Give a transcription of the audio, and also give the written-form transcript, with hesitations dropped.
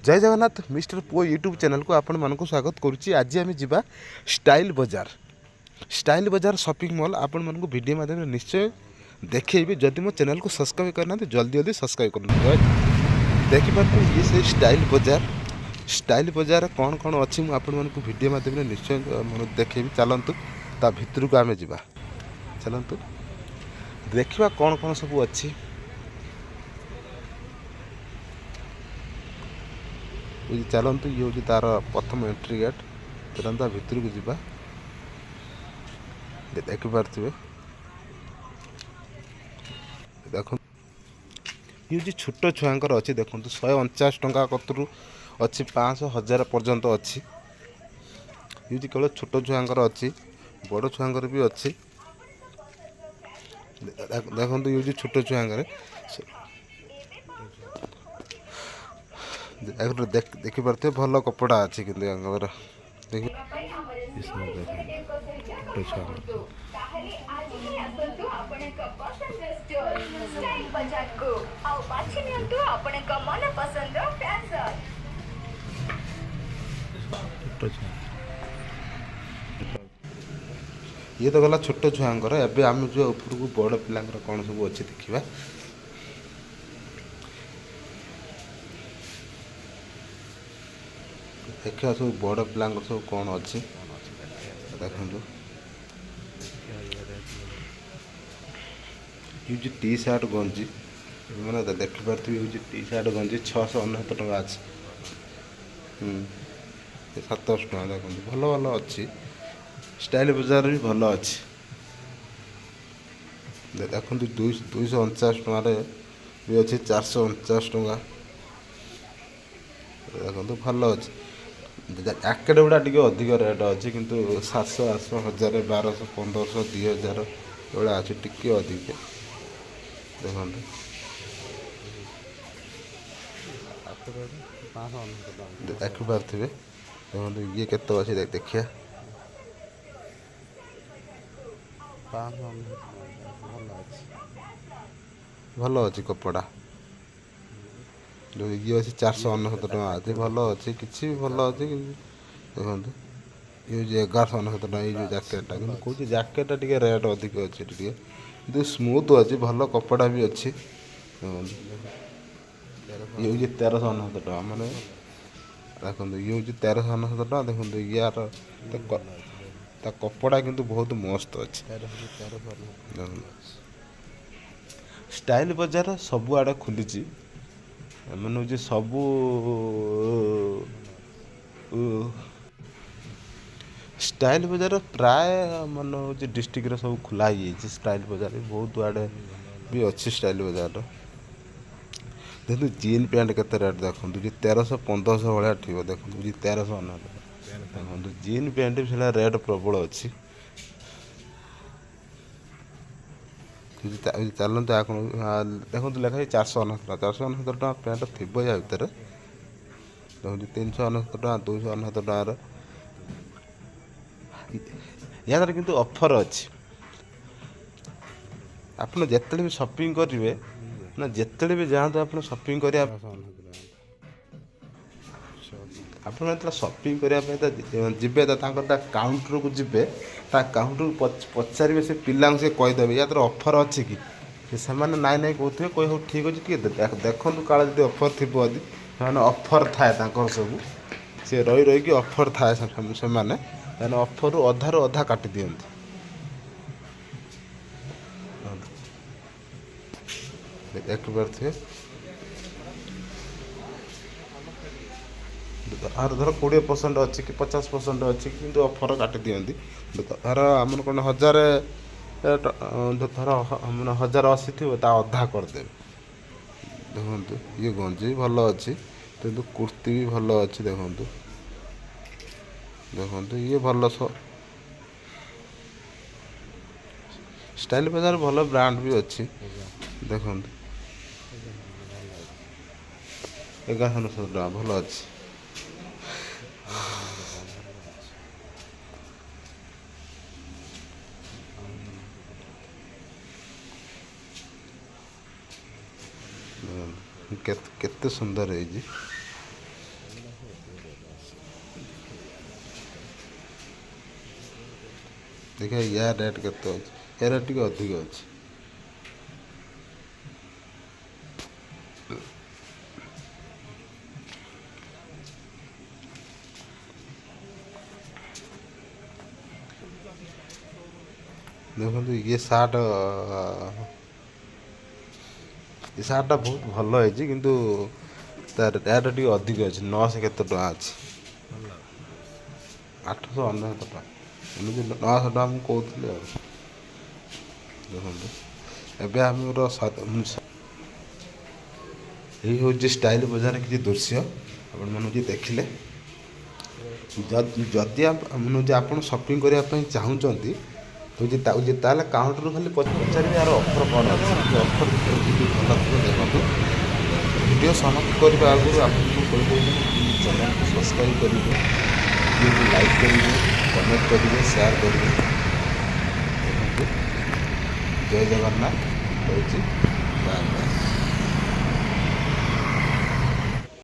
जय जगन्नाथ मिस्टर पो YouTube channel को आपण मानक स्वागत करुच्ची। आज आम जा स्टाइल बजार शॉपिंग मॉल आपण मानक वीडियो माध्यम निश्चय देखी। जदि मो चैनल को सब्सक्राइब करना जल्दी जल्दी सब्सक्राइब कर देखिपार ये से स्टाइल बजार कौन कौन अच्छी मुझे वीडियो माध्यम निश्चय देखी। चलतु ता भितर को आम जा चलतु देखा कौन कौन सब अच्छी। चलतु ये हूँ तार प्रथम एंट्री गेट। चलता भितर को जीवा देखिपे देख ये छोट छुआर अच्छी देखो 149 टंका कतरू अच्छी 500 1000 पर्यंत अच्छी। ये केवल छोट छुआर अच्छी बड़ छुआर भी अच्छी। देखो ये छोट छुआर देखिपे भल कपड़ा अच्छी कि देख ये तो गला छोट छुआर। एवं आम जो उपरको बड़ पिला कौन सब अच्छी देखा। देखा सब बड़ पिला सब कौन अच्छी देखो। ये टी सार्ट गंजी मैंने देखिपे ये टी सार्ट गंजी 699 टका अच्छी। 700 टका देखो भल भल अच्छी। स्टाइल बजार भी भल अच्छी देखो 249 टकर भी अच्छी 449 टका देखो भल अच्छी। जैकेट गुड़ा टी अधिक रेट अच्छी किंतु 700 800 1000 1200 1500 2000 एवं अच्छी टी अधिक देखो। देखिपे देखो ये केत अच्छी देखिए भल अच्छी कपड़ा जो ये अच्छी 499 टका अच्छी भल अच्छी कि भल अच्छी। देखो ये 1199 टका ये जो जैकेटा कि कौन जैकेटा टी रेट अधिक अच्छी टी स्मूथ अच्छी भल कपड़ा भी अच्छी। ये हूँ 1399 टका माने देखो ये हूँ 1399 टका देखो यार कपड़ा किंतु बहुत मस्त अच्छी। स्टाइल बजार सब आड़े खुली मैंने हूँ सबू स्टाइल बजार प्राय मन हूँ डिस्ट्रिक्ट सब खुला ही स्टाइल बजार भी बहुत आड़े भी अच्छी। स्टाइल बजार देखो जीन पैंट के रेट देखो 1300 1500 भाया थी देखो 1399 देखो जीन पैंट भी से रेट प्रबल अच्छी। चलते देखो लिखाई 499 टका पैंट थी या भितर देखो 399 टका 299 टकार या किंतु ऑफर अच्छी। आपन जिते भी शॉपिंग करेंगे ना जिते भी जातु आप शॉपिंग करा आप शॉपिंग करने जीवे काउंटर को जीवे काउंटर को पचारे से पिला से कहीदेवे या ऑफर अच्छी कि से नाई नाई कहते कह हो ठीक अच्छे देखु काले जो ऑफर थी से ऑफर थाए सब सी रही रही ऑफर थाए से ऑफर अधारू अधा काटी दिखती। देखिपे आर धर 20% अच्छी कि 50% अच्छी कि ऑफर काटी दिखती। धर आम कौन 1000 धर 1080 थी अधा करदे देखु। ये गंजी भल अच्छी किंतु कुर्ती भी भल अच्छी देखु देखो ये भल स्टाइल बजार भल ब्रांड भी अच्छी देखो 1100 टका भल अच्छी। केते सुंदर है जी। देखिए या रेट केते अच्छे यार टिके अधिक अच्छे देखो ये सार्टा बहुत भल है किंतु तार रेट टिके अधिक अच्छे 900 केते टका अच्छे 899 टका एमती 900 टका मुझे कहती देखो एवं आम यही हूँ स्टाइल बजार किसी दृश्य आपण मैंने देखिले जदि आप सपिंग करने चाहूँगी तो ताले काउंटर खाली पचारे यार ऑफर कौन अच्छे ऑफर भल देखो वीडियो समाप्त करने आगुरी आपको चैनल को सब्सक्राइब करेंगे वीडियो को लाइक करेंगे कमेंट करेंगे शेयर करेंगे जय जगन्नाथ कहूँ।